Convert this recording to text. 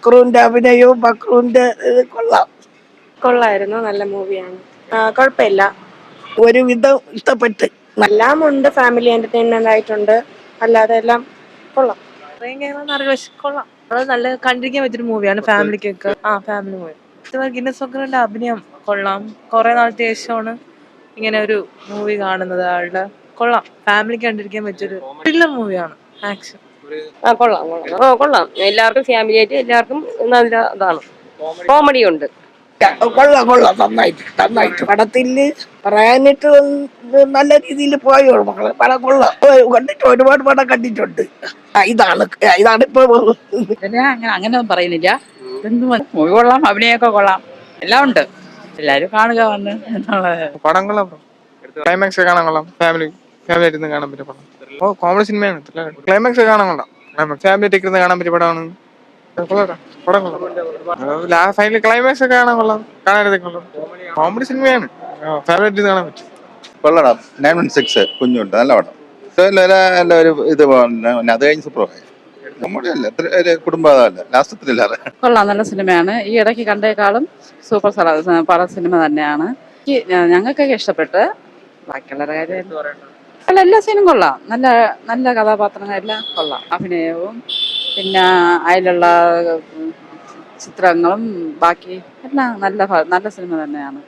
ബക്രുവിന്റെ അഭിനയവും ബക്രുവിന്റെ ഇത് കൊള്ളാം. കൊള്ളായിരുന്നു, നല്ല മൂവിയാണ്. കുഴപ്പമില്ല, ഒരുവിധം ഇഷ്ടപ്പെട്ട്. എല്ലാം ഉണ്ട്. ഫാമിലി എന്റർടൈൻമെന്റ് ആയിട്ടുണ്ട്, അല്ലാതെ എല്ലാം കൊള്ളാം. കൊള്ളാം. അത് നല്ല കണ്ടിരിക്കാൻ പറ്റിയൊരു മൂവിയാണ് ഫാമിലിക്കൊക്കെ. Family movie. ഗിന്നസ് ബുക്കിന്റെ അഭിനയം കൊള്ളാം. കുറെ നാളത്തെ ശേഷമാണ് ഇങ്ങനെ ഒരു മൂവി കാണുന്നത് ആളുടെ. കൊള്ളാം, ഫാമിലിക്ക് കണ്ടിരിക്കാൻ പറ്റിയൊരു ത്രില്ലർ മൂവിയാണ്. ആക്ഷൻ കൊള്ളാം. എല്ലാവർക്കും ഫാമിലി ആയിട്ട് എല്ലാവർക്കും നല്ല ഇതാണ്. കോമഡി ഉണ്ട്. കൊള്ളാം, നന്നായിട്ട് പടത്തില് പറയാനിട്ട് നല്ല രീതിയിൽ പോയോ മക്കളെ. പടം കൊള്ളാം, കണ്ടിട്ട് ഒരുപാട് പടം കണ്ടിട്ടുണ്ട്. ഇതാണിപ്പോ അങ്ങനെയൊന്നും പറയുന്നില്ല. മൂവി കൊള്ളാം, അഭിനയൊക്കെ കൊള്ളാം, എല്ലാം ഉണ്ട്. എല്ലാരും കാണുക വന്ന് എന്നുള്ളത്. പടം കൊള്ളാം, ക്ലൈമാക്സ് കാണാൻ കൊള്ളാം. ഫാമിലി ആയിട്ട് കാണാൻ പറ്റിയ പടം. കോമഡി സിനിമയാണ്. ക്ലൈമാക്സ് കാണാൻ കൊള്ളാം. ഫാമിലി ആയിട്ട് ഇരുന്ന് കാണാൻ പറ്റിയ പടമാണ്. ഫൈനൽ ക്ലൈമാക്സ് ഒക്കെ കാണാൻ കൊള്ളാം. കാണാനൊക്കെ കൊള്ളാം. കോമഡി സിനിമയാണ്, ഫാമിലി ആയിട്ട് കാണാൻ പറ്റും. കൊള്ളടാം. 916 കുഞ്ഞുണ്ട്, നല്ല പടം. ഒരു ഇത് അത് കഴിഞ്ഞ് സൂപ്പറായി. നമ്മുടെ അല്ല ഒരു കുടുംബമല്ല, ലാസ്റ്റ് ത്രില്ലർ. കൊള്ളാം, നല്ല സിനിമയാണ്. ഈ ഇടയ്ക്ക് കണ്ടേക്കാളും സൂപ്പർ പട സിനിമ തന്നെയാണ്. ഞങ്ങൾക്കൊക്കെ ഇഷ്ടപ്പെട്ട്. ബാക്കിയുള്ളവരുടെ കാര്യം അല്ല, എല്ലാ സീനും കൊള്ളാം. നല്ല നല്ല കഥാപാത്രങ്ങളെല്ലാം കൊള്ളാം. അഭിനയവും പിന്നെ അതിലുള്ള ചിത്രങ്ങളും ബാക്കി എല്ലാം നല്ല സിനിമ തന്നെയാണ്.